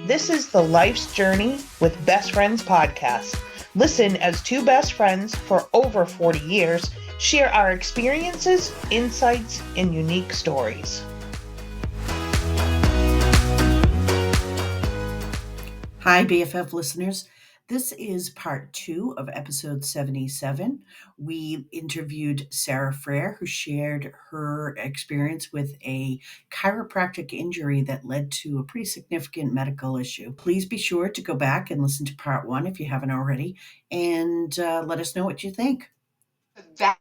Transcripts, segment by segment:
This is the Life's Journey with Best Friends podcast. Listen as two best friends for over 40 years share our experiences, insights, and unique stories. Hi, BFF listeners. This is part 2 of episode 77. We interviewed Sara Freire, who shared her experience with a chiropractic injury that led to a pretty significant medical issue. Please be sure to go back and listen to part 1 if you haven't already, and let us know what you think.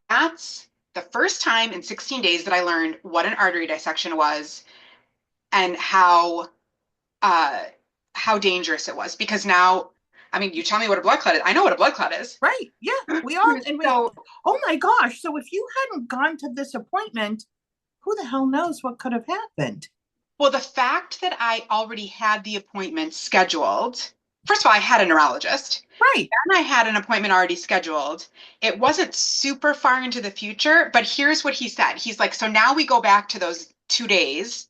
That's the first time in 16 days that I learned what an artery dissection was and how dangerous it was. Because now, I mean, you tell me what a blood clot is. I know what a blood clot is. Right. Yeah. We all. And oh my gosh. So if you hadn't gone to this appointment, who the hell knows what could have happened? Well, the fact that I already had the appointment scheduled, first of all, I had a neurologist. Right. Then I had an appointment already scheduled. It wasn't super far into the future, but here's what he said. He's like, so now we go back to those 2 days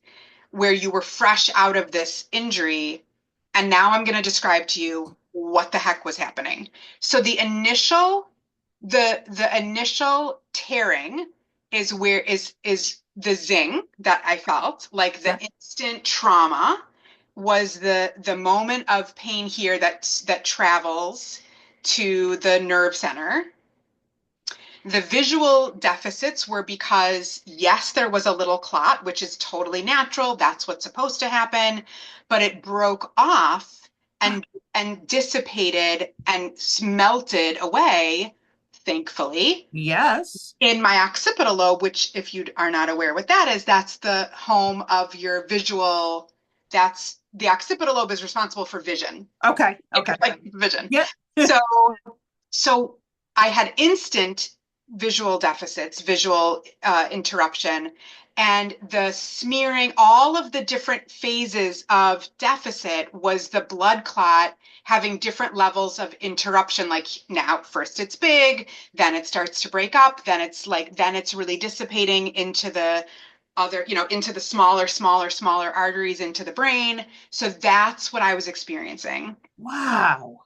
where you were fresh out of this injury. And now I'm going to describe to you what the heck was happening. So the initial tearing is where is the zing that I felt, like the instant trauma was the moment of pain here that travels to the nerve center. The visual deficits were because, yes, there was a little clot, which is totally natural. That's what's supposed to happen. But it broke off and dissipated and melted away, thankfully. Yes. In my occipital lobe, which, if you are not aware what that is, that's the home of your visual. That's the occipital lobe is responsible for vision. Okay. Like vision. Yeah. So I had instant visual deficits, visual interruption, and the smearing, all of the different phases of deficit was the blood clot having different levels of interruption. Like now, first it's big, then it starts to break up, then it's really dissipating into the other, into the smaller arteries into the brain. So that's what I was experiencing. Wow.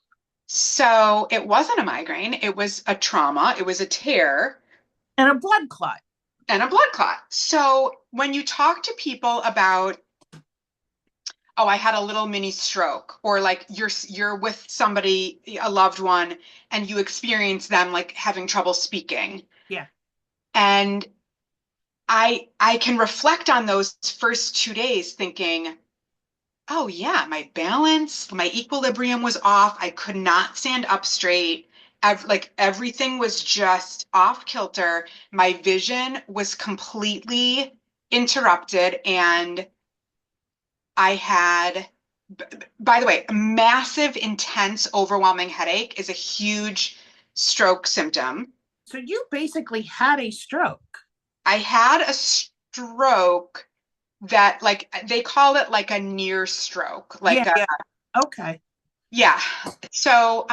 So it wasn't a migraine. It was a trauma. It was a tear. And a blood clot. So when you talk to people about, oh, I had a little mini stroke, or like you're with somebody, a loved one, and you experience them like having trouble speaking. Yeah. And I can reflect on those first 2 days thinking, oh yeah, my balance, my equilibrium was off. I could not stand up straight. Everything was just off kilter. My vision was completely interrupted. And I had, by the way, a massive, intense, overwhelming headache is a huge stroke symptom. So you basically had a stroke. I had a stroke that, like, they call it like a near stroke. Okay. Yeah. So,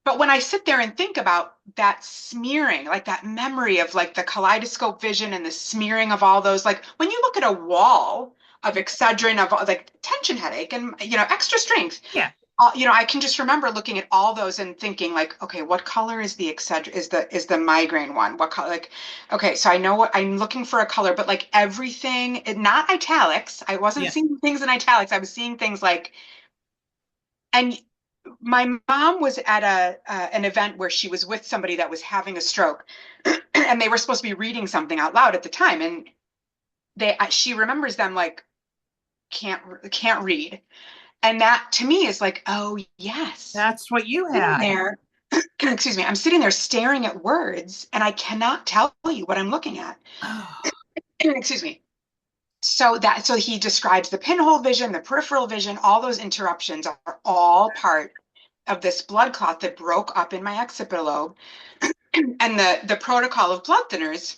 but when I sit there and think about that smearing, like that memory of like the kaleidoscope vision and the smearing of all those, like when you look at a wall of Excedrin, of like tension headache and, extra strength. Yeah. I can just remember looking at all those and thinking like, okay, what color is the Excedrin, is the migraine one? What color? Like, okay, so I know what I'm looking for a color, but like everything, not italics. I wasn't seeing things in italics. I was seeing things like, and my mom was at an event where she was with somebody that was having a stroke, and they were supposed to be reading something out loud at the time, and she remembers them like can't read. And that to me is like, oh yes, that's what you had there. Excuse me. I'm sitting there staring at words and I cannot tell you what I'm looking at. Excuse me. So he describes the pinhole vision, the peripheral vision, all those interruptions are all part of this blood clot that broke up in my occipital lobe. And the protocol of blood thinners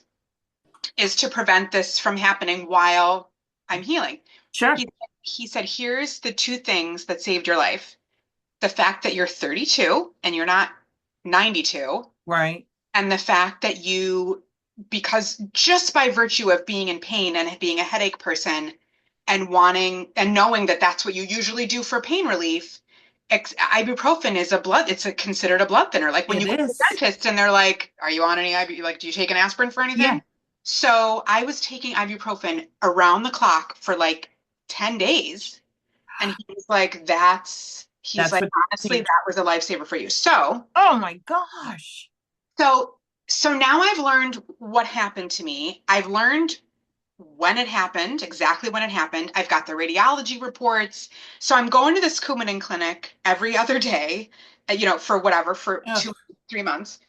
is to prevent this from happening while I'm healing. Sure. He said, here's the 2 things that saved your life. The fact that you're 32 and you're not 92. Right. And the fact that because just by virtue of being in pain and being a headache person and wanting and knowing that that's what you usually do for pain relief. Ibuprofen is considered a blood thinner. Like when It you go to the is. dentist and they're like, "Are you on any like, do you take an aspirin for Yeah. anything?" So I was taking ibuprofen around the clock for like 10 days. And he's like, he's That's like, what honestly, that was a lifesaver for you. So, oh my gosh. so, so now I've learned what happened to me. I've learned when it happened, exactly when it happened. I've got the radiology reports. So I'm going to this Coumadin clinic every other day, for whatever, for Ugh. 2, 3 months.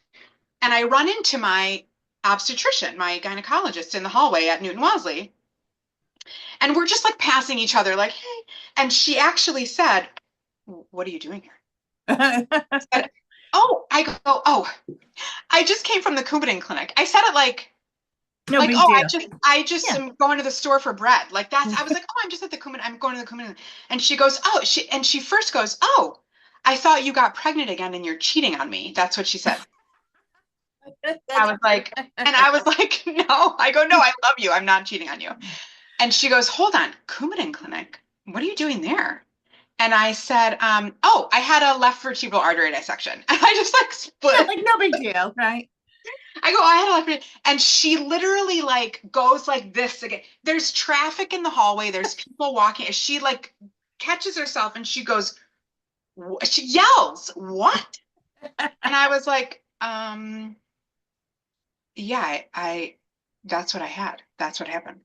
And I run into my obstetrician, my gynecologist in the hallway at Newton Wellesley. And we're just like passing each other, like, hey. And she actually said, "What are you doing here?" Said, oh, I go, oh, I just came from the Coumadin clinic. I said it No big oh, deal. I just Yeah. am going to the store for bread. Like I was like, oh, I'm just at the Coumadin. I'm going to the Coumadin. And she goes, oh, she first goes, oh, I thought you got pregnant again and you're cheating on me. That's what she said. I was like, no. I go, no, I love you. I'm not cheating on you. And she goes, hold on, Coumadin clinic. What are you doing there? And I said, oh, I had a left vertebral artery dissection. And I just like split. Like no big deal, right? I go, I had a left vertebral. And she literally like goes like this again. There's traffic in the hallway. There's people walking. She like catches herself and she goes, she yells, what? And I was like, yeah, that's what I had. That's what happened.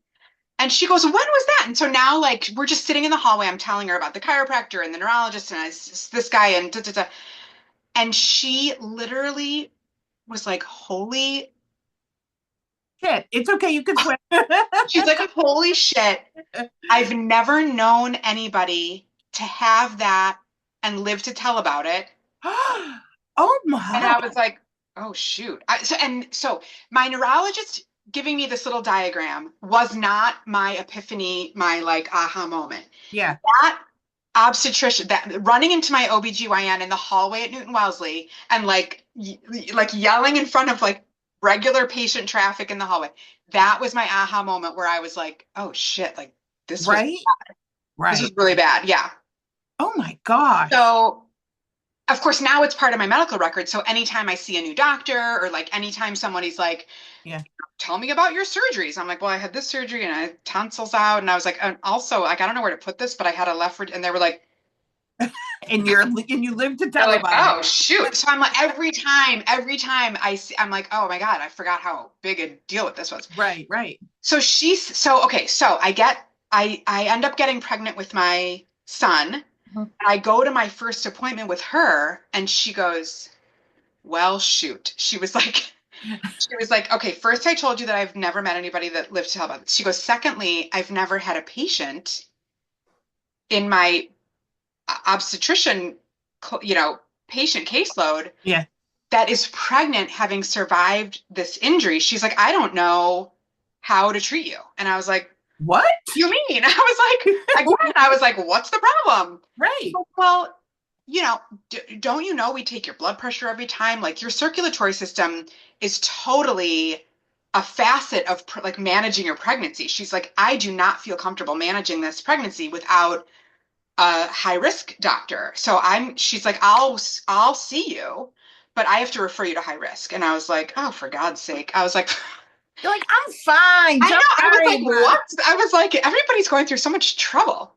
And she goes, when was that? And so now, like, we're just sitting in the hallway. I'm telling her about the chiropractor and the neurologist and this guy and da, da, da. And she literally was like, holy shit. It's okay. You can swear. she's like, holy shit. I've never known anybody to have that and live to tell about it. Oh my. And I was like, oh, shoot. So my neurologist giving me this little diagram was not my epiphany, my like aha moment. Yeah. That obstetrician, that running into my OBGYN in the hallway at Newton Wellesley and like yelling in front of like regular patient traffic in the hallway. That was my aha moment where I was like, oh shit, like this was right. bad. Right. This was really bad. Yeah. Oh my gosh. So of course, now it's part of my medical record. So anytime I see a new doctor or like anytime somebody's like, yeah, tell me about your surgeries. I'm like, well, I had this surgery and I had tonsils out. And I was like, and also, like, I don't know where to put this, but I had a left, and they were like, and you live to tell like, about oh, it. shoot. So I'm like, every time I'm like, oh my God, I forgot how big a deal this was. Right, right. So okay. So I end up getting pregnant with my son. Mm-hmm. And I go to my first appointment with her and she goes, well, shoot. She was like, okay, first I told you that I've never met anybody that lived to tell about this. She goes, secondly, I've never had a patient in my obstetrician, patient caseload that is pregnant having survived this injury. She's like, I don't know how to treat you. And I was like, what you mean? I was like, what's the problem? Right. Well, don't you know we take your blood pressure every time? Like your circulatory system is totally a facet of like managing your pregnancy. She's like, I do not feel comfortable managing this pregnancy without a high risk doctor. So she's like, I'll see you, but I have to refer you to high risk. And I was like, oh, for God's sake. I was like, you're like, I'm fine. I know. I was like, what? I was like, everybody's going through so much trouble.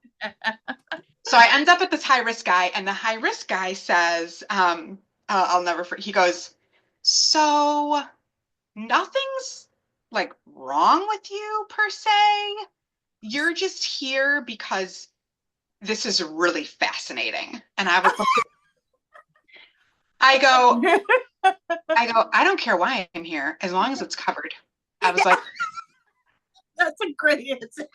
So I end up at this high risk guy, and the high risk guy says, I'll never forget. He goes, so nothing's like wrong with you per se. You're just here because this is really fascinating. And I was like, I go, I don't care why I'm here as long as it's covered. I was like, that's a great answer.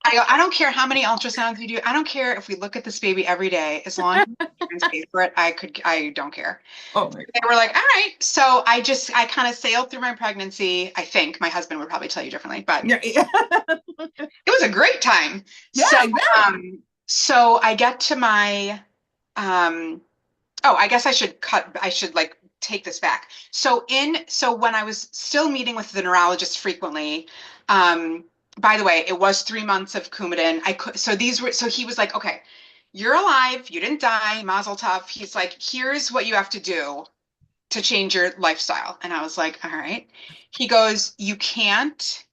I go, I don't care how many ultrasounds you do. I don't care if we look at this baby every day. As long as insurance pays for it, I don't care. Oh my God. They were like, all right. So I kind of sailed through my pregnancy. I think my husband would probably tell you differently, but it was a great time. Yeah, so I get to my, I guess I should like take this back. So when I was still meeting with the neurologist frequently, by the way, it was 3 months of Coumadin. So he was like, okay, you're alive. You didn't die. Mazel tov. He's like, here's what you have to do to change your lifestyle. And I was like, all right. He goes, you can't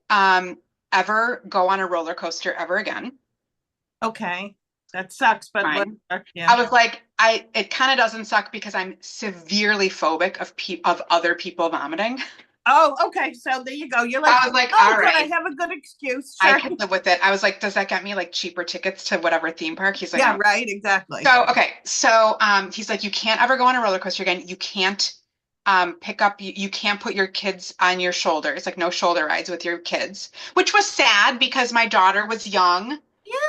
um, ever go on a roller coaster ever again. Okay. That sucks, but Fine. yeah. I was like, it kind of doesn't suck because I'm severely phobic of other people vomiting. Oh, okay. So there you go. You're like, I was like, oh, all good. I right, have a good excuse. I Sure. can live with it. I was like, does that get me like cheaper tickets to whatever theme park? He's like, Yeah, no. right. Exactly. So, okay. So, he's like, you can't ever go on a roller coaster again. You can't you can't put your kids on your shoulders, like no shoulder rides with your kids, which was sad because my daughter was young.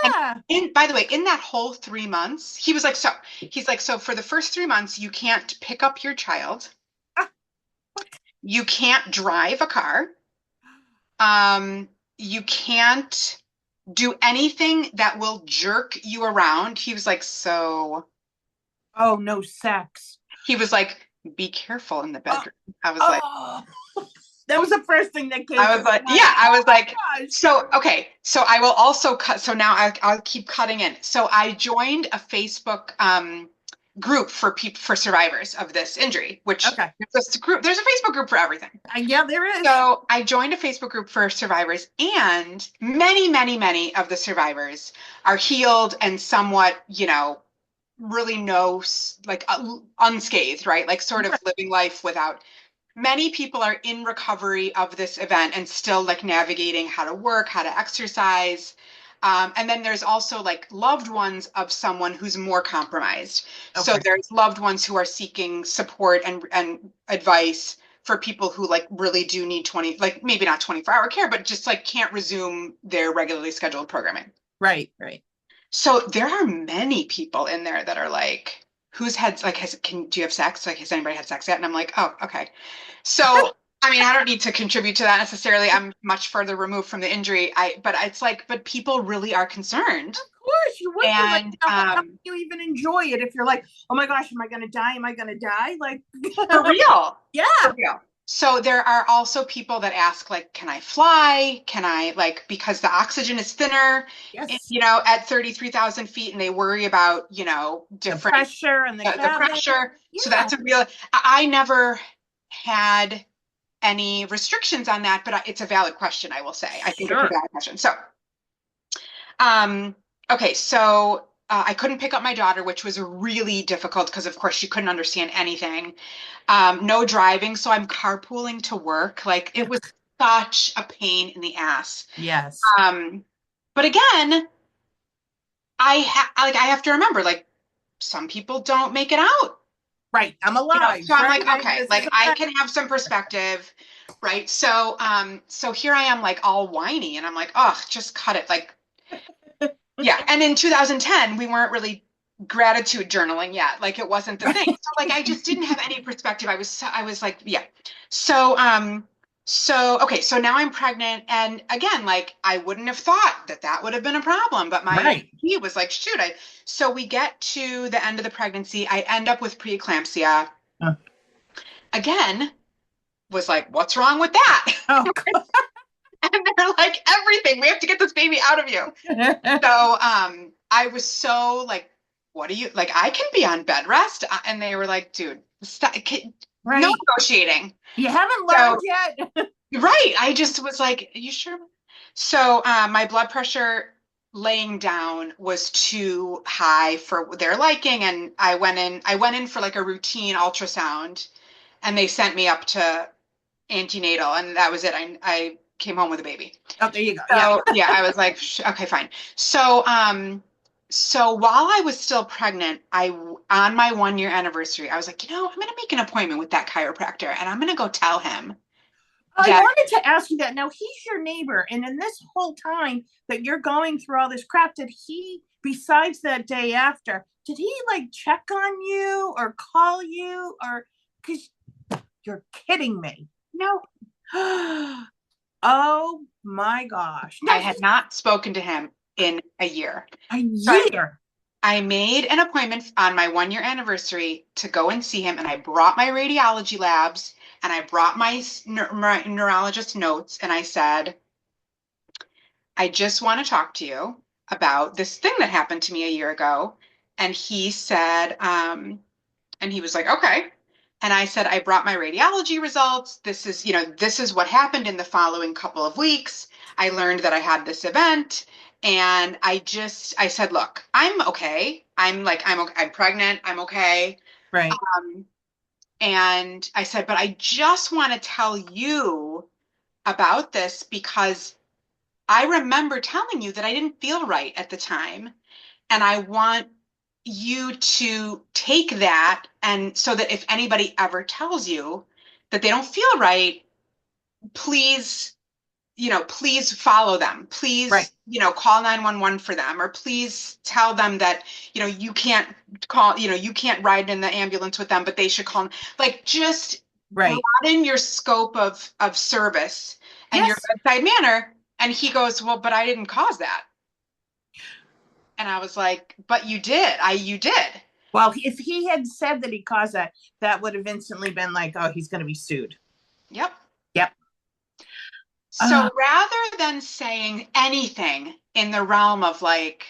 And Yeah. by the way, in that whole 3 months, he's like, so for the first 3 months, you can't pick up your child. Ah, You can't drive a car. You can't do anything that will jerk you around. He was like, so oh, no sex. he was like, be careful in the bedroom. I was like, Oh, that was the first thing that came. I was like, yeah, I was like, so, okay. So I will also cut. So now I'll keep cutting in. So I joined a Facebook group for survivors of this injury, which Okay. there's a Facebook group for everything. Yeah, there is. So I joined a Facebook group for survivors, and many, many, many of the survivors are healed and somewhat, really like unscathed, right? Like sort of living life without. Many people are in recovery of this event and still like navigating how to work, how to exercise. And then there's also like loved ones of someone who's more compromised. Okay. So there's loved ones who are seeking support and advice for people who like really do need like maybe not 24-hour care, but just like can't resume their regularly scheduled programming. Right, right. So there are many people in there that are like, who's had like, do you have sex? Like, has anybody had sex yet? And I'm like, oh, okay. So, I mean, I don't need to contribute to that necessarily. I'm much further removed from the injury. But it's like, but people really are concerned. Of course, you would. And how can you even enjoy it if you're like, oh my gosh, am I going to die? Am I going to die? Like, for real. Yeah. For real. So there are also people that ask, like, can I fly? Can I, like, because the oxygen is thinner, yes. At 33,000 feet, and they worry about, different the pressure and the pressure. Yeah. So that's a real, I never had any restrictions on that, but it's a valid question, I will say. I think it's a valid question. So, okay, so I couldn't pick up my daughter, which was really difficult because, of course, she couldn't understand anything. No driving, so I'm carpooling to work. Like, it was such a pain in the ass. Yes. But again, I have to remember, like, some people don't make it out. Right. I'm alive. So I'm like, okay, like I can have some perspective, right? So, so here I am, like all whiny, and I'm like, oh, just cut it, like, yeah. And in 2010, we weren't really gratitude journaling yet, like it wasn't the thing. So, like, I just didn't have any perspective. I was like, yeah. So, okay, so now I'm pregnant, and again, like I wouldn't have thought that would have been a problem, but he was like, shoot, so we get to the end of the pregnancy, I end up with preeclampsia. Again, was like, what's wrong with that? Oh, God. And they're like, everything, we have to get this baby out of you. So I was so like, what do you, like, I can be on bed rest. And they were like, dude, stop, no negotiating. You haven't learned yet. Right. I just was like, are you sure? So my blood pressure laying down was too high for their liking. And I went in for like a routine ultrasound, and they sent me up to antenatal, and that was it. I came home with a baby. Oh, there you go. So, yeah, I was like, okay, fine. So, so while I was still pregnant, on my 1-year anniversary, I was like, I'm going to make an appointment with that chiropractor, and I'm going to go tell him. I wanted to ask you that. Now, he's your neighbor, and in this whole time that you're going through all this crap, did he, besides that day after, did he like check on you or call you, or, because you're kidding me? No. Oh my gosh. I had not spoken to him in a year. A year? I made an appointment on my 1-year anniversary to go and see him, and I brought my radiology labs, and I brought my neurologist notes, and I said, I just want to talk to you about this thing that happened to me a year ago. And he said, and he was like, okay. And I said, I brought my radiology results. This is, this is what happened in the following couple of weeks. I learned that I had this event. And I said, look, I'm okay. I'm pregnant. I'm okay. Right. And I said, but I just want to tell you about this because I remember telling you that I didn't feel right at the time. And I want you to take that, and so that if anybody ever tells you that they don't feel right, please, please follow them. Please, Right. Call 911 for them, or please tell them that, you can't call, you can't ride in the ambulance with them, but they should call. Like, just Right. broaden your scope of service and your bedside manner. And he goes, well, but I didn't cause that. And I was like, but you did. You did. Well, if he had said that he caused that, that would have instantly been like, oh, he's going to be sued. Yep. Yep. So rather than saying anything in the realm of like,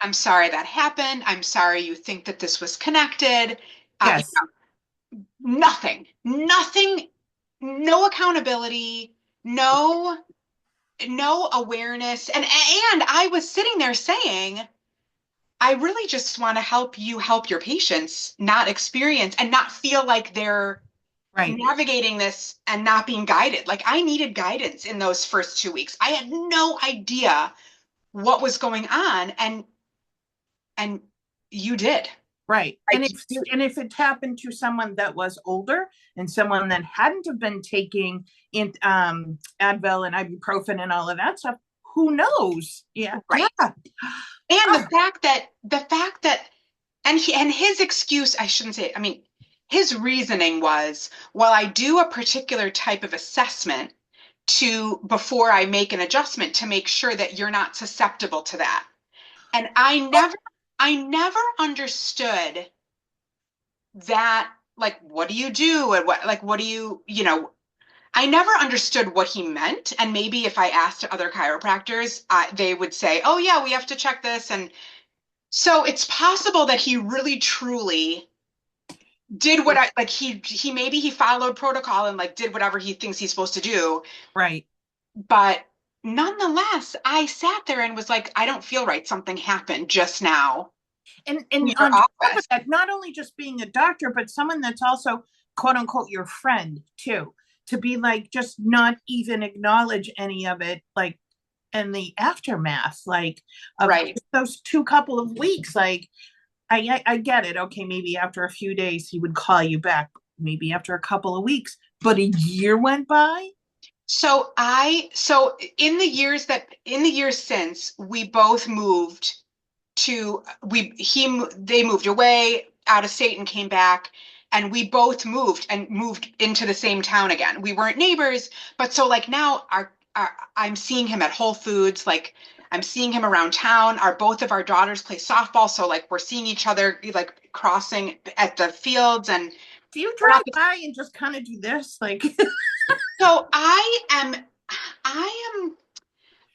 I'm sorry that happened. I'm sorry you think that this was connected. Yes. Nothing, no accountability, no awareness. And I was sitting there saying, I really just want to help you help your patients not experience and not feel like they're navigating this and not being guided. Like, I needed guidance in those first 2 weeks. I had no idea what was going on, and you did. Right. And if it happened to someone that was older and someone that hadn't have been taking Advil and ibuprofen and all of that stuff, who knows? Yeah. Right. Yeah. And the fact that and his excuse, I shouldn't say it, I mean, his reasoning was, well, I do a particular type of assessment before I make an adjustment to make sure that you're not susceptible to that. And I never understood that, like, what do you do? And what do you, I never understood what he meant. And maybe if I asked other chiropractors, they would say, oh yeah, we have to check this. And so it's possible that he really truly did what he followed protocol and like did whatever he thinks he's supposed to do. Right. But nonetheless, I sat there and was like, I don't feel right. Something happened just now. And on top of that, not only just being a doctor, but someone that's also quote unquote your friend too, to be like, just not even acknowledge any of it, like, in the aftermath, like, of those couple of weeks. Like, I get it. Okay, maybe after a few days he would call you back, maybe after a couple of weeks, but a year went by. So in the years since, we both moved they moved away out of state and came back, and we both moved into the same town again. We weren't neighbors, but so like now I'm seeing him at Whole Foods, like I'm seeing him around town. Both of our daughters play softball, so like we're seeing each other like crossing at the fields. And do you drive by and just kind of do this, like? So I am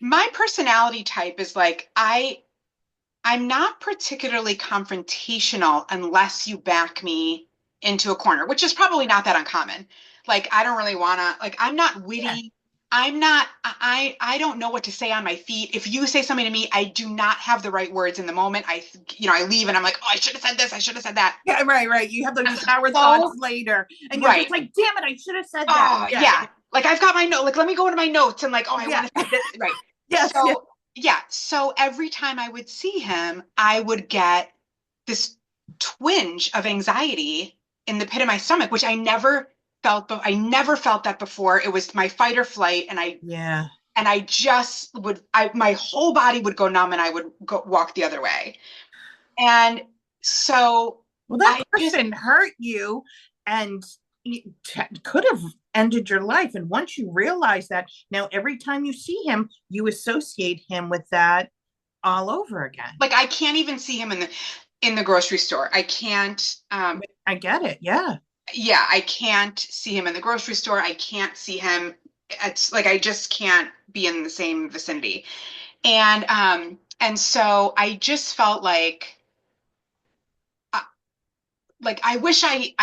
my personality type is like, I'm not particularly confrontational unless you back me into a corner, which is probably not that uncommon. Like, I don't really want to, like, I'm not witty. Yeah. I don't know what to say on my feet. If you say something to me, I do not have the right words in the moment. I leave and I'm like, oh, I should have said this. I should have said that. Yeah, right. You have those sour thoughts later. And you're just like, damn it, I should have said that. Yeah. Like, I've got my note. Like, let me go into my notes and like, oh, I want to say this. Right. Yes. So every time I would see him, I would get this twinge of anxiety in the pit of my stomach, which I never felt that before. It was my fight or flight. And I just would, my whole body would go numb and I would walk the other way. And so. Well, that person hurt you and could have ended your life. And once you realize that, now every time you see him, you associate him with that all over again. Like, I can't even see him in the grocery store. I can't. I get it. Yeah. Yeah, I can't see him in the grocery store. I can't see him. It's like, I just can't be in the same vicinity. And so I just felt uh, like I wish I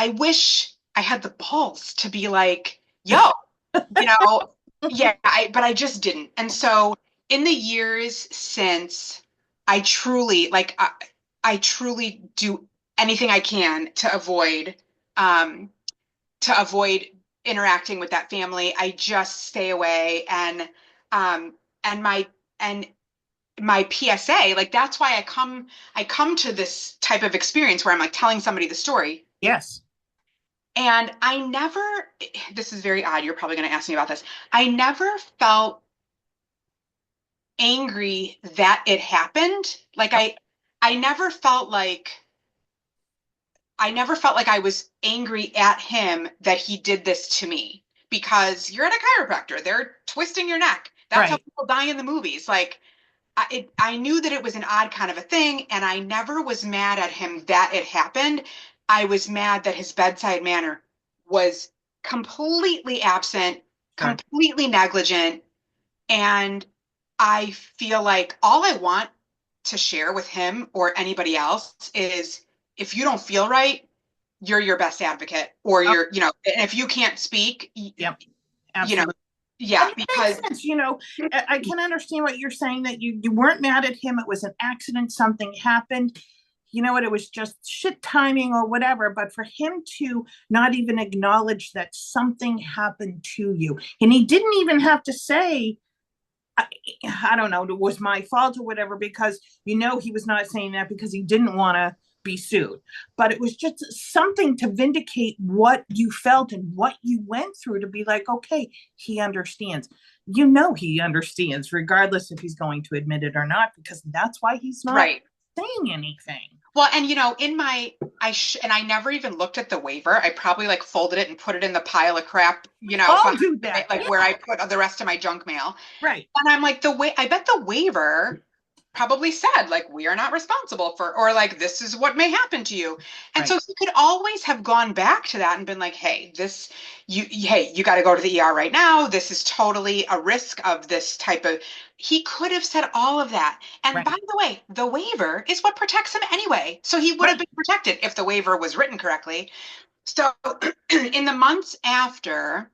had the balls to be like, yo, you know, yeah, but I just didn't. And so in the years since, I truly I truly do anything I can um to avoid interacting with that family. I just stay away, um and and my PSA, like that's why I come to this type of experience where I'm like telling somebody the story. Yes. And I never, this is very odd. You're probably going to ask me about this. I never felt angry that it happened. I never felt like, I never felt like I was angry at him that he did this to me because you're at a chiropractor. They're twisting your neck. That's how Right. people die in the movies. Like, I knew that it was an odd kind of a thing, and I never was mad at him that it happened. I was mad that his bedside manner was completely absent, Sure. completely negligent, and I feel like all I want to share with him or anybody else is if you don't feel right, you're your best advocate, or Oh, if you can't speak, yep. you know, Absolutely. And yeah, it because makes sense. I can understand what you're saying, that you weren't mad at him. It was an accident. Something happened. You know what? It was just shit timing or whatever. But for him to not even acknowledge that something happened to you, and he didn't even have to say, I don't know, it was my fault or whatever, because he was not saying that because he didn't want to be sued. But it was just something to vindicate what you felt and what you went through, to be like, okay, he understands. He understands, regardless if he's going to admit it or not, because that's why he's not right. saying anything. Well, and in my and I never even looked at the waiver. I probably like folded it and put it in the pile of crap, We all behind do that. like Yeah, where I put the rest of my junk mail. right. And I'm like, I bet the waiver probably said like we are not responsible for, or like this is what may happen to you. And Right. so he could always have gone back to that and been like, hey, you got to go to the ER right now. This is totally a risk of this type of. He could have said all of that. And by Right. the way, the waiver is what protects him anyway. So he would have Right. been protected if the waiver was written correctly. So in the months after,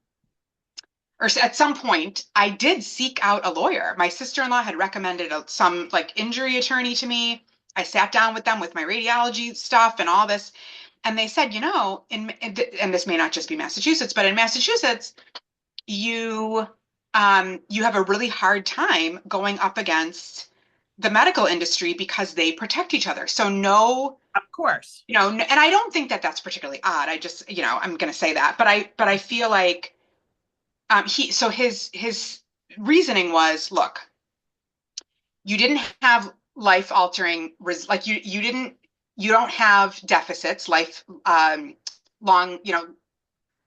or at some point, I did seek out a lawyer. My sister-in-law had recommended some like injury attorney to me. I sat down with them with my radiology stuff and all this, and they said, and this may not just be Massachusetts, but in Massachusetts, you you have a really hard time going up against the medical industry because they protect each other. So no, Of course. and I don't think that that's particularly odd. I just, I'm going to say that, but I feel like his reasoning was, look, you didn't have life altering like you don't have deficits, life long,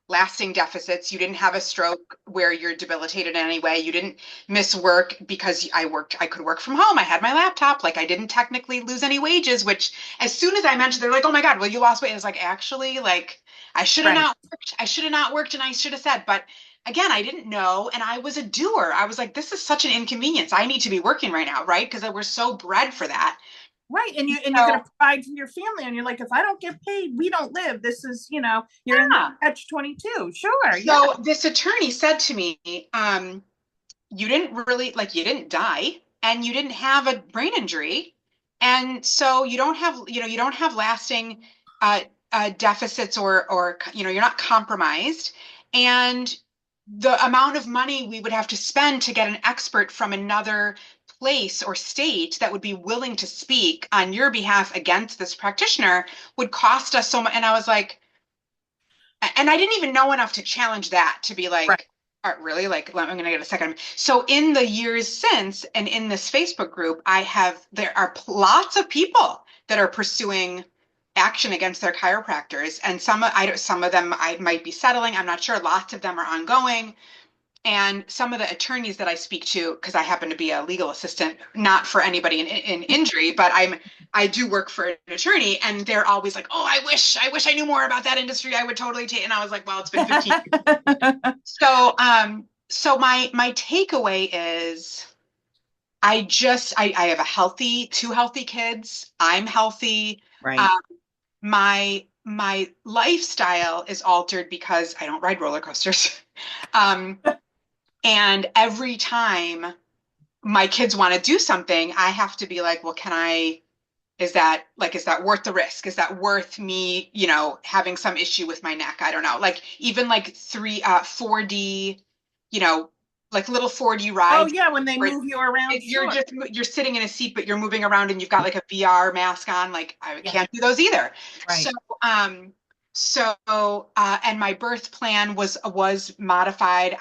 lasting deficits. You didn't have a stroke where you're debilitated in any way. You didn't miss work because I could work from home. I had my laptop. Like I didn't technically lose any wages, which as soon as I mentioned, they're like, oh my God, well, you lost weight. I was like, actually, like I should have Right. not worked. I should have not worked. And I should have said, but again, I didn't know. And I was a doer. I was like, this is such an inconvenience. I need to be working right now. Right. Because we're so bred for that. Right. And you're So gonna provide for your family, and you're like, if I don't get paid, we don't live. This is, you're in yeah. catch 22. Sure. Yeah. So this attorney said to me, you didn't really you didn't die and you didn't have a brain injury. And so you don't have lasting deficits or you're not compromised. And the amount of money we would have to spend to get an expert from another place or state that would be willing to speak on your behalf against this practitioner would cost us so much. And I was like, and I didn't even know enough to challenge that, to be Right. like, really? Like, I'm going to get a second. So in the years since, and in this Facebook group, there are lots of people that are pursuing action against their chiropractors. And some of them I might be settling. I'm not sure. Lots of them are ongoing. And some of the attorneys that I speak to, because I happen to be a legal assistant, not for anybody in injury, but I do work for an attorney, and they're always like, "Oh, I wish I knew more about that industry. I would totally take." And I was like, "Well, it's been 15 years." So, so my takeaway is, I have two healthy kids. I'm healthy. Right. Um, my lifestyle is altered because I don't ride roller coasters. Um, and every time my kids want to do something, I have to be like, well, is that worth the risk? Is that worth me, having some issue with my neck? I don't know. Like even like 4D, you know, like little 4D Oh rides yeah, when they where move you around, sure. you're sitting in a seat, but you're moving around and you've got like a VR mask on. Like I Yeah. can't do those either. Right. And my birth plan was modified.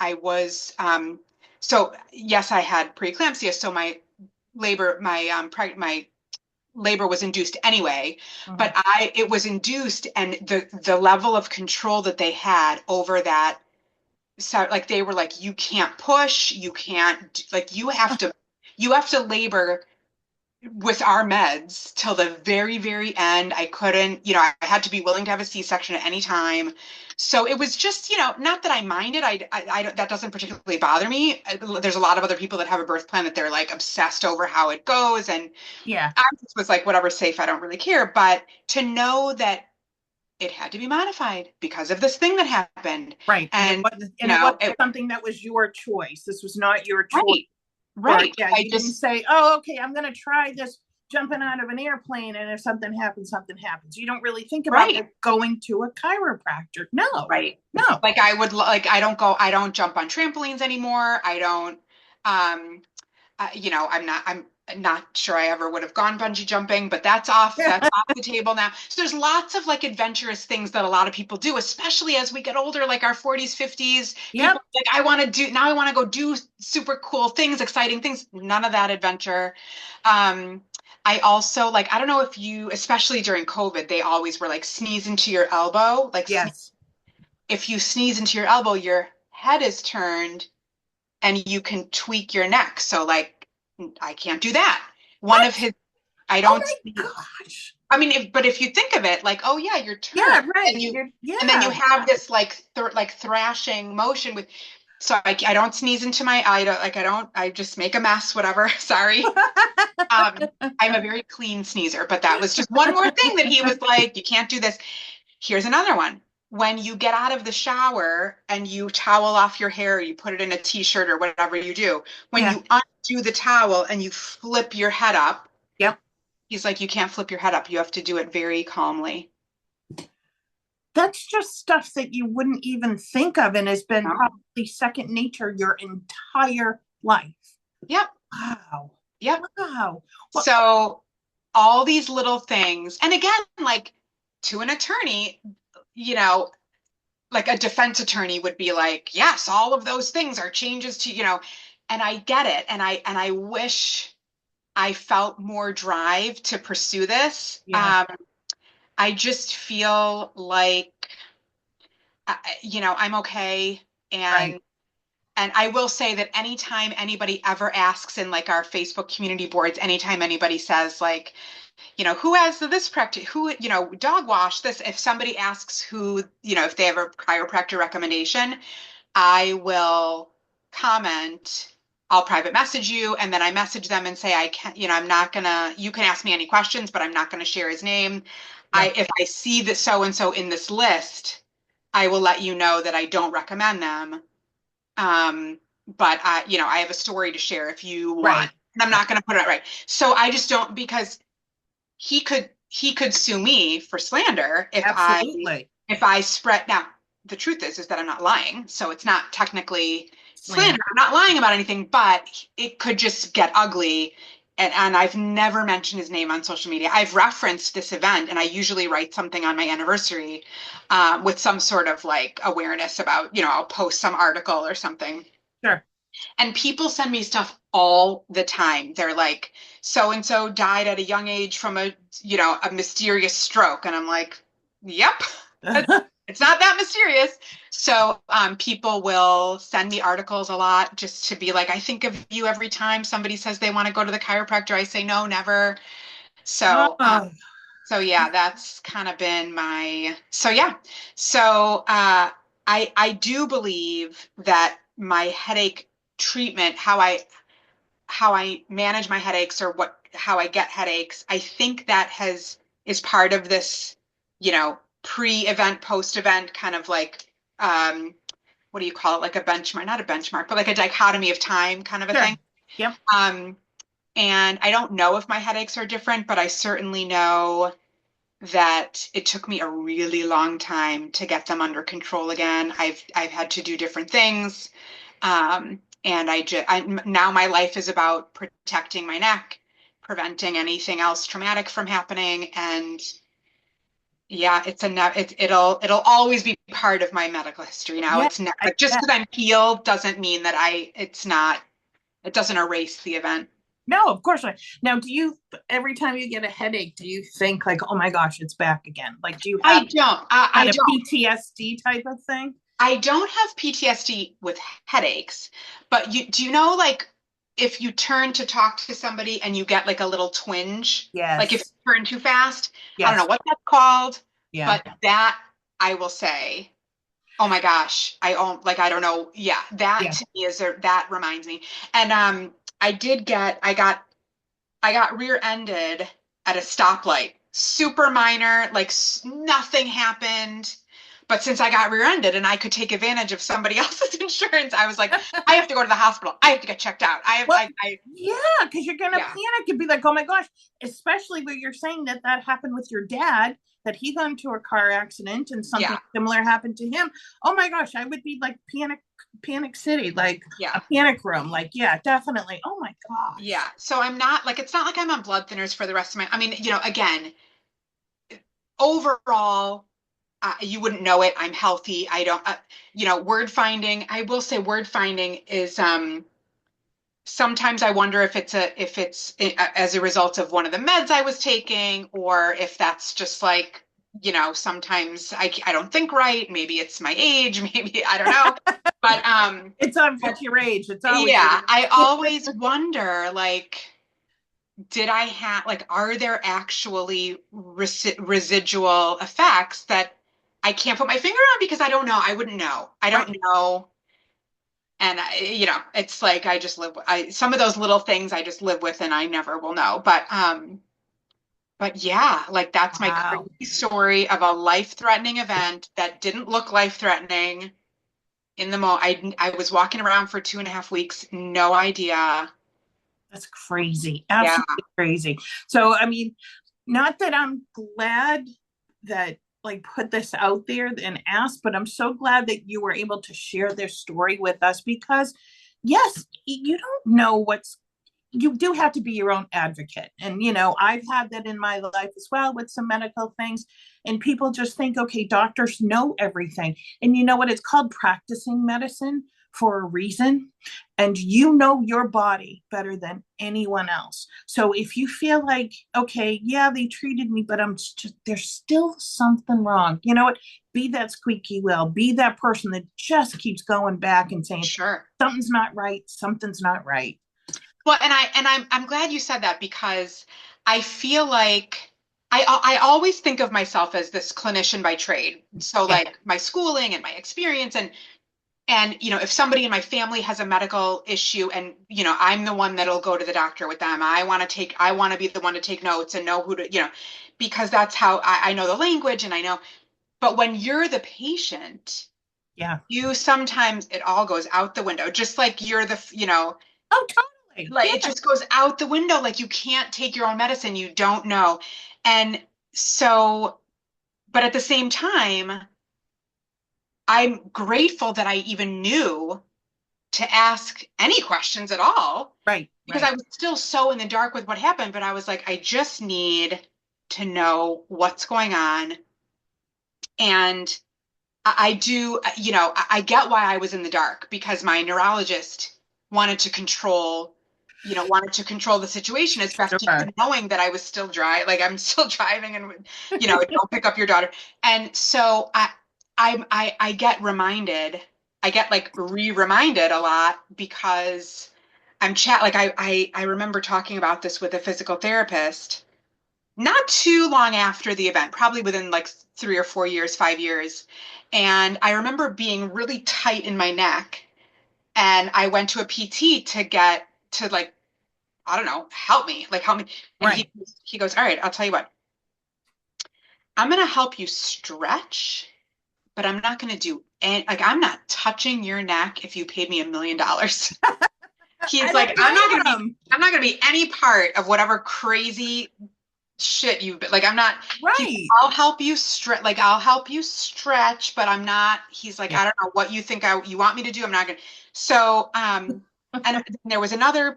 So yes, I had preeclampsia. So my labor was induced anyway, but it was induced, and the level of control that they had over that, so like they were like, you can't push, you can't, like you have to labor with our meds till the very, very end. I couldn't, I had to be willing to have a C-section at any time. So it was just, not that I minded. That doesn't particularly bother me. There's a lot of other people that have a birth plan that they're like obsessed over how it goes. And Yeah. I just was like, whatever's safe, I don't really care. But to know that it had to be modified because of this thing that happened. Right. And, it wasn't something that was your choice. This was not your choice. Right. Yeah, you didn't say, oh, okay, I'm going to try this jumping out of an airplane, and if something happens, something happens. You don't really think about going to a chiropractor. No. Right. No. Like I don't jump on trampolines anymore. I don't, I'm not sure I ever would have gone bungee jumping, but that's off the table now. So there's lots of like adventurous things that a lot of people do, especially as we get older, like our 40s, 50s. Yep. People like, I want to go do super cool things, exciting things. None of that adventure. I also I don't know if you, especially during COVID, they always were like sneeze into your elbow. Like yes. If you sneeze into your elbow, your head is turned and you can tweak your neck. So like, I can't do that. I don't. Oh my gosh. I mean, but if you think of it, like, oh yeah, you're turned. Yeah, right. And then you have this like thrashing motion with. So I don't sneeze into I just make a mess, whatever. Sorry. I'm a very clean sneezer, but that was just one more thing that he was like, you can't do this. Here's another one. When you get out of the shower and you towel off your hair, you put it in a t-shirt or whatever you do, when you undo the towel and you flip your head up, he's like, you can't flip your head up. You have to do it very calmly. That's just stuff that you wouldn't even think of and has been probably second nature your entire life. Yep. Wow. Yep. Wow. Well, so all these little things, and again, like to an attorney, like a defense attorney would be like, yes, all of those things are changes to, and I get it. And I wish I felt more drive to pursue this. Yeah. I just feel like, I'm okay. And I will say that anytime anybody ever asks in like our Facebook community boards, anytime anybody says like, who has this practice, dog wash this, if somebody asks who, if they have a chiropractor recommendation, I will comment, I'll private message you, and then I message them and say, I can't, I'm not gonna, you can ask me any questions, but I'm not gonna share his name. If I see that so-and-so in this list, I will let you know that I don't recommend them. But I have a story to share if you want, and I'm not going to put it right. So I just don't, because he could sue me for slander if I spread. Now, the truth is that I'm not lying. So it's not technically slander. I'm not lying about anything, but it could just get ugly. And I've never mentioned his name on social media. I've referenced this event, and I usually write something on my anniversary with some sort of like awareness about, I'll post some article or something. Sure. And people send me stuff all the time. They're like, so-and-so died at a young age from a mysterious stroke. And I'm like, yep, it's not that mysterious. So people will send me articles a lot just to be like, I think of you every time somebody says they want to go to the chiropractor. I say, no, never. So, yeah, that's kind of been so I do believe that my headache treatment, how I manage my headaches or how I get headaches, I think that is part of this, pre-event, post-event kind of like, what do you call it? Like a benchmark, not a benchmark, but like a dichotomy of time kind of a Sure. thing. Yep. And I don't know if my headaches are different, but I certainly know that it took me a really long time to get them under control again. I've had to do different things. And now my life is about protecting my neck, preventing anything else traumatic from happening. And yeah, it'll always be part of my medical history now. Yeah, It's not I like just bet. because I'm healed doesn't mean that it doesn't erase the event. No, of course not. Now, every time you get a headache, do you think like, oh my gosh, it's back again? Like, do you have I don't. I kind of don't. PTSD type of thing? I don't have PTSD with headaches, but do you know like if you turn to talk to somebody and you get like a little twinge, like if Yes. you turn too fast, I don't Yes. know what that's called, Yeah. but that I will say, oh my gosh, I don't know. Yeah, that Yeah. to me that reminds me. And I got rear-ended at a stoplight. Super minor, like nothing happened. But since I got rear-ended and I could take advantage of somebody else's insurance, I was like, I have to go to the hospital. I have to get checked out. Well, yeah, because you're gonna Yeah. panic and be like, oh my gosh, especially when you're saying that happened with your dad, that he got into a car accident and something Yeah. similar happened to him. Oh my gosh, I would be like panic city, like Yeah. a panic room. Like, yeah, definitely. Oh my gosh. Yeah. So I'm not like, it's not like I'm on blood thinners for the rest of I mean, again, overall, you wouldn't know it. I'm healthy. I don't, word finding, I will say word finding is, sometimes I wonder if it's as a result of one of the meds I was taking, or if that's just like, sometimes I don't think right. Maybe it's my age. Maybe I don't know. But it's obviously your age. It's always yeah, I always wonder like, did I have like, are there actually residual effects that I can't put my finger on because I don't know. I wouldn't know. I don't know. And it's like I just some of those little things I just live with and I never will know. But yeah, like that's my Wow. crazy story of a life-threatening event that didn't look life-threatening in the I was walking around for 2.5 weeks, no idea. That's crazy. Yeah. Absolutely crazy. So, I mean, not that I'm glad that like put this out there and asked, but I'm so glad that you were able to share this story with us because yes, you don't know you do have to be your own advocate. And, I've had that in my life as well with some medical things. And people just think, okay, doctors know everything. And you know what? It's called practicing medicine for a reason. And you know your body better than anyone else. So if you feel like, okay, yeah, they treated me, but there's still something wrong. You know what? Be that squeaky wheel, be that person that just keeps going back and saying, Sure. something's not right. Something's not right. Well, and I'm glad you said that because I feel like I always think of myself as this clinician by trade. So like my schooling and my experience and if somebody in my family has a medical issue and I'm the one that'll go to the doctor with them. I want to be the one to take notes and know who to, because that's how I know the language and I know. But when you're the patient, yeah, sometimes it all goes out the window, just like you're oh, totally. like it just goes out the window. Like you can't take your own medicine. You don't know. And so, but at the same time, I'm grateful that I even knew to ask any questions at all. Right. Because I was still so in the dark with what happened, but I was like, I just need to know what's going on. And I do, I get why I was in the dark because my neurologist wanted to control the situation, especially knowing that I was still like I'm still driving and, don't pick up your daughter. And so I get reminded, I get like reminded a lot because I remember talking about this with a physical therapist not too long after the event, probably within like 3 or 4 years, 5 years. And I remember being really tight in my neck. And I went to a PT to I don't know, help me. And he goes, all right, I'll tell you what. I'm going to help you stretch, but I'm not going to do any, like, I'm not touching your neck if you paid me $1 million. He's like, I'm not going to be any part of whatever crazy shit like, I'm not, right. I'll help you stretch, but I'm not, he's like, I don't know what you think you want me to do. I'm not going to. So, and there was another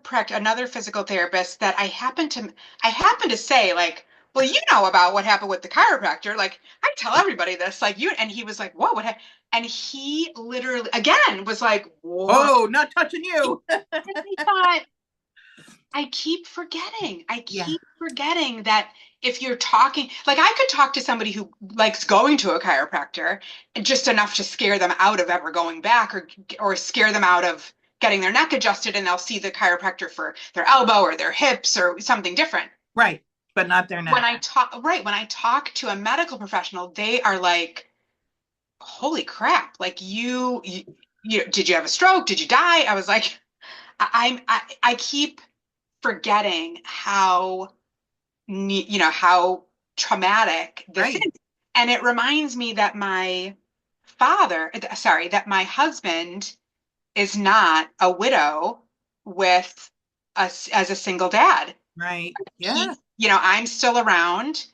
physical therapist that I happened to say, like, well, you know about what happened with the chiropractor. Like, I tell everybody this, like, and he was like, what happened? And he literally, again, was like, whoa. Oh, not touching you. And I thought, I keep forgetting that if you're talking, like, I could talk to somebody who likes going to a chiropractor and just enough to scare them out of ever going back, or scare them out of getting their neck adjusted, and they'll see the chiropractor for their elbow or their hips or something different. Right. But not their neck. When I talk to a medical professional, they are like, holy crap, like, you did you have a stroke? Did you die? I was like, I keep forgetting how traumatic this is. And it reminds me that my husband is not a widow with us as a single dad. Right. Yeah. I'm still around,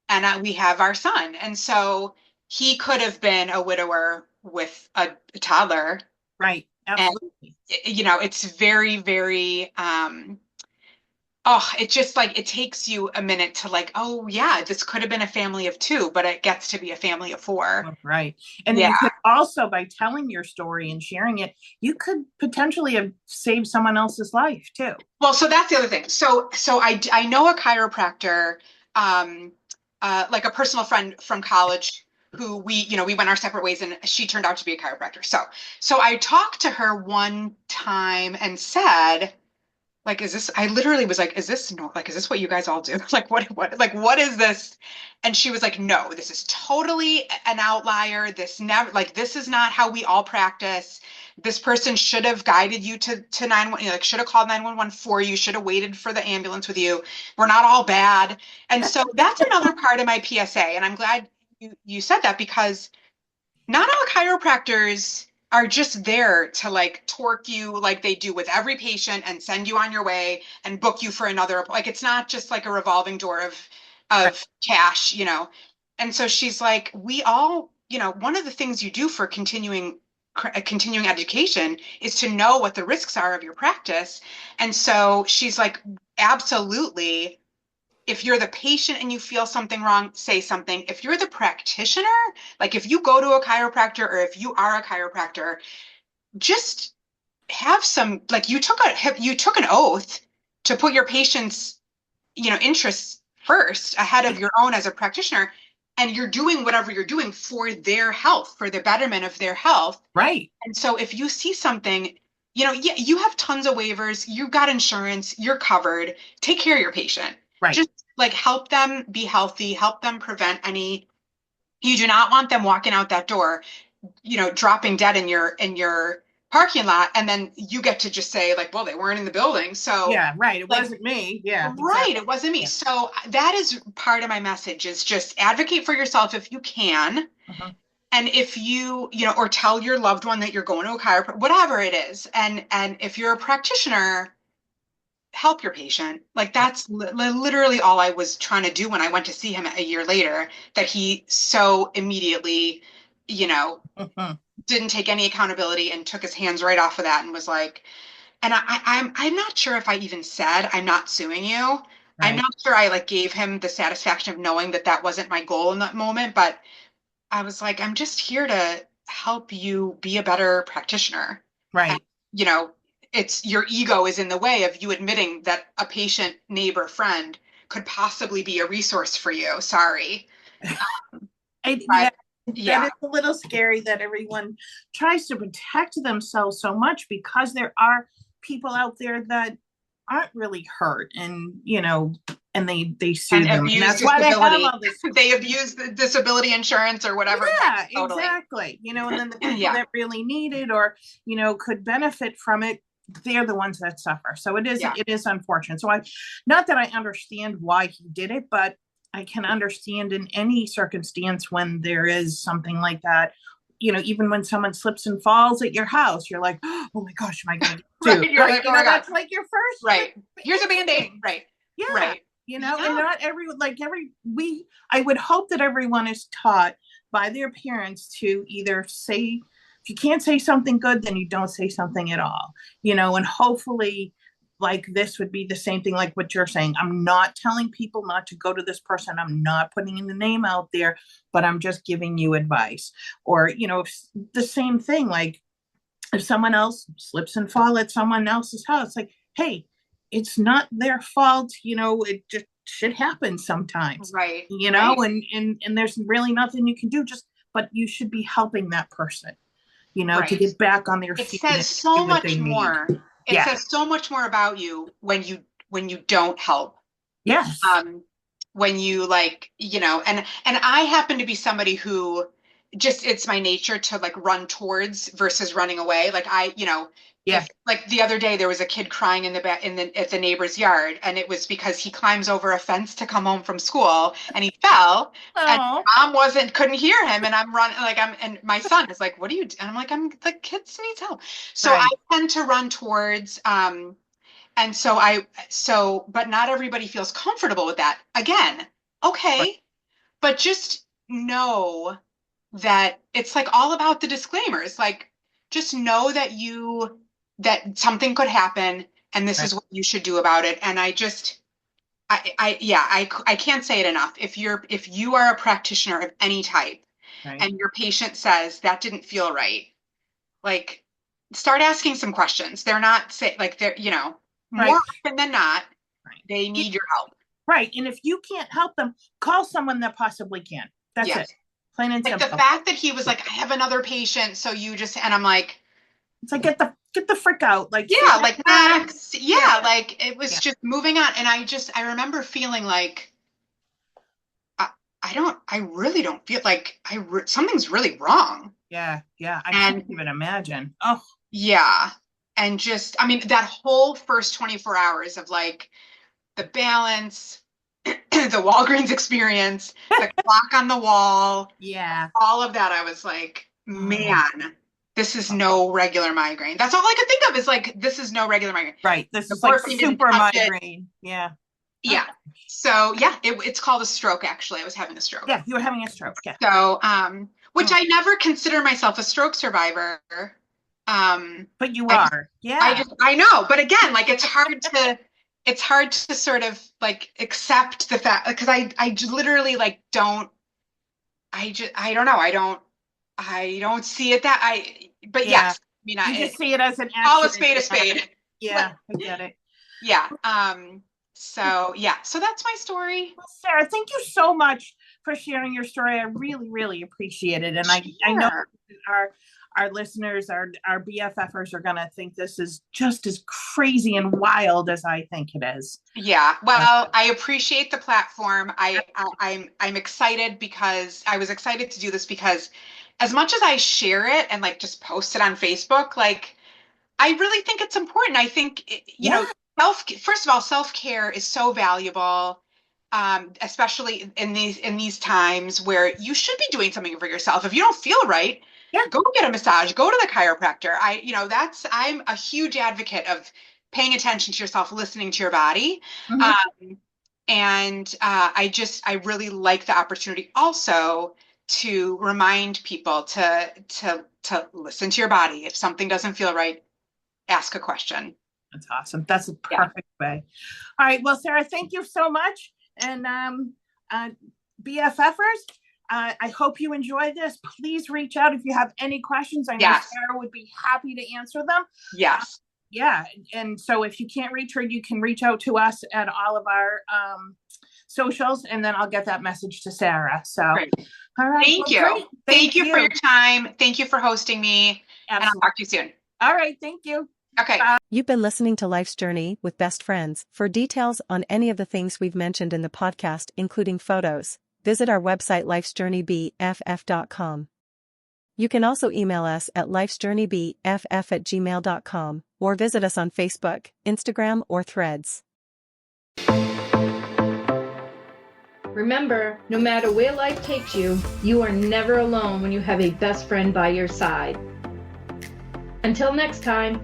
and we have our son. And so he could have been a widower with a toddler. Right. Absolutely. And, it's very, very, it just, like, it takes you a minute to, like, oh yeah, this could have been a family of 2, but it gets to be a family of 4. Right. And you could also, by telling your story and sharing it, you could potentially have saved someone else's life too. Well, so that's the other thing. So I know a chiropractor, like a personal friend from college, who we went our separate ways, and she turned out to be a chiropractor. So I talked to her one time and said, like, I literally was like, is this what you guys all do? Like, what is this? And she was like, no, this is totally an outlier. This is not how we all practice. This person should have guided you to 911, like, should have called 911 for you, should have waited for the ambulance with you. We're not all bad. And so that's another part of my PSA. And I'm glad you said that, because not all chiropractors are just there to, like, torque you like they do with every patient and send you on your way and book you for another. Like, it's not just like a revolving door of cash, And so she's like, we all, one of the things you do for continuing education is to know what the risks are of your practice. And so she's like, absolutely. If you're the patient and you feel something wrong, say something. If you're the practitioner, like, if you go to a chiropractor, or if you are a chiropractor, just have some, like, you took an oath to put your patient's, interests first ahead of your own as a practitioner. And you're doing whatever you're doing for their health, for the betterment of their health. Right. And so if you see something, you have tons of waivers, you've got insurance, you're covered. Take care of your patient. Right. Just, like, help them be healthy, help them prevent any, you do not want them walking out that door, dropping dead in your parking lot. And then you get to just say, like, well, they weren't in the building. So yeah, right. It wasn't me. Yeah. Right. Exactly. It wasn't me. Yeah. So that is part of my message, is just advocate for yourself if you can. Uh-huh. And if you, or tell your loved one that you're going to a chiropractor, whatever it is. And if you're a practitioner, help your patient. Like, that's literally all I was trying to do when I went to see him a year later, that he so immediately, didn't take any accountability and took his hands right off of that and was like, and I'm not sure if I even said, I'm not suing you. Right. I'm not sure I, like, gave him the satisfaction of knowing that wasn't my goal in that moment, but I was like, I'm just here to help you be a better practitioner. Right. And, it's your ego is in the way of you admitting that a patient, neighbor, friend could possibly be a resource for you. Sorry. That is a little scary that everyone tries to protect themselves so much, because there are people out there that aren't really hurt, and and they sue them. And that's why they have all this. They abuse the disability insurance or whatever. Yeah, totally. Exactly. And then the people that really need it, or could benefit from it, they're the ones that suffer. So it Yeah. is unfortunate. So not that I understand why he did it, but I can understand in any circumstance when there is something like that. Even when someone slips and falls at your house, you're like, oh my gosh, am I going to do? Right. You're like, oh my God. That's like your first. Right. Here's a Band-Aid. Right. Yeah. Right. And not I would hope that everyone is taught by their parents to either say, if you can't say something good, then you don't say something at all, and hopefully like this would be the same thing like what you're saying. I'm not telling people not to go to this person. I'm not putting the name out there, but I'm just giving you advice. Or, the same thing, like if someone else slips and fall at someone else's house, like, hey, it's not their fault, it just shit happens sometimes. Right. Right. And there's really nothing you can do, but you should be helping that person, right. to get back on their feet. It says so much more. It says so much more about you when you don't help. Yes. When you and I happen to be somebody who just, it's my nature to like run towards versus running away. Like if, like the other day there was a kid crying at the neighbor's yard, and it was because he climbs over a fence to come home from school and he fell. And mom couldn't hear him, and I'm running and my son is like, what are you doing? And I'm like, the kid needs help. So right. I tend to run towards and but not everybody feels comfortable with that. Again, okay. Right. But just know that it's like all about the disclaimers. Like, just know that something could happen, and this right. is what you should do about it. And I can't say it enough. If you are a practitioner of any type, right. and your patient says that didn't feel right, like, start asking some questions. They're not more right. often than not, right. they need your help. Right. And if you can't help them, call someone that possibly can. That's yes. it. Plain and simple. The fact that he was like, I have another patient, so you just, and I'm like, it's like, get the frick out. Like, yeah, like next. Yeah, like it was just moving on. And I remember feeling like, I really don't feel like something's really wrong. Yeah. I can't even imagine. Oh. Yeah. And just, that whole first 24 hours of like the balance, the Walgreens experience, the clock on the wall. Yeah. All of that. I was like, man, this is no regular migraine. That's all I could think of, is like, this is no regular migraine. Right. This is like super migraine. Yeah. Yeah. So yeah, it's called a stroke. Actually, I was having a stroke. Yeah. You were having a stroke. Yeah. So, I never consider myself a stroke survivor. But you are. Yeah. I know. But again, like, it's hard to sort of like accept the fact, because I literally like don't know. I don't see it but yes, you just see it as an accident. Call a spade a spade. Yeah, I get it. Yeah. So that's my story. Well, Sara, thank you so much for sharing your story. I really, really appreciate it. And I know our listeners, our BFFers are going to think this is just as crazy and wild as I think it is. Yeah. Well, I appreciate the platform. I'm excited, because I was excited to do this because as much as I share it and like just post it on Facebook, like, I really think it's important. I think, first of all, self-care is so valuable. Especially in these times where you should be doing something for yourself. If you don't feel right, go get a massage, go to the chiropractor. I'm a huge advocate of paying attention to yourself, listening to your body. Mm-hmm. I really like the opportunity also to remind people to listen to your body. If something doesn't feel right, ask a question. That's awesome. That's a perfect way. All right. Well, Sara, thank you so much. And BFFers, I hope you enjoyed this. Please reach out if you have any questions. I know Sara would be happy to answer them. Yes. Yeah. And so if you can't reach her, you can reach out to us at all of our socials, and then I'll get that message to Sara. So, great. All right. Thank you. Thank you for your time. Thank you for hosting me. Absolutely. And I'll talk to you soon. All right. Thank you. Okay. You've been listening to Life's Journey with Best Friends. For details on any of the things we've mentioned in the podcast, including photos, visit our website lifesjourneybff.com. You can also email us at lifesjourneybff@gmail.com or visit us on Facebook, Instagram, or Threads. Remember, no matter where life takes you, you are never alone when you have a best friend by your side. Until next time.